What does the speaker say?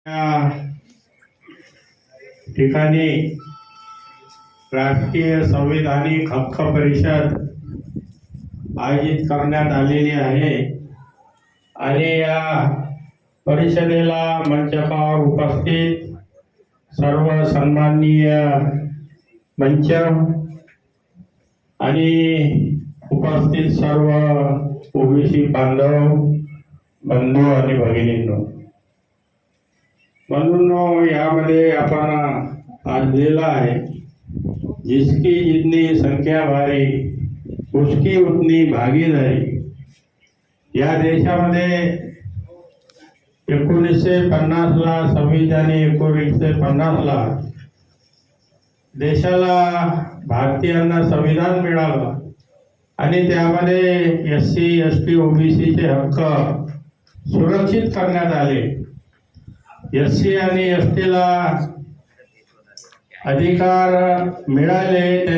या ठिकाणी राष्ट्रीय संविधानिक हक्क परिषद आयोजित करण्यात आलेली आहे आणि या परिषदेला मंचावर उपस्थित सर्व सन्माननीय मंच आणि उपस्थित सर्व ओबीसी बांधव बंधू आणि भगिनींनो, म्हणून यामध्ये आपण आज लिहिला आहे, जिसकी जितनी संख्या भारी उसकी उतनी भागीदारी। या देशामध्ये 1950 ला संविधानी 1950 ला देशाला भारतीयांना संविधान मिळालं आणि त्यामध्ये SC ST OBC चे हक्क सुरक्षित करण्यात आले। SC आणि ST ला अधिकार मिळाले।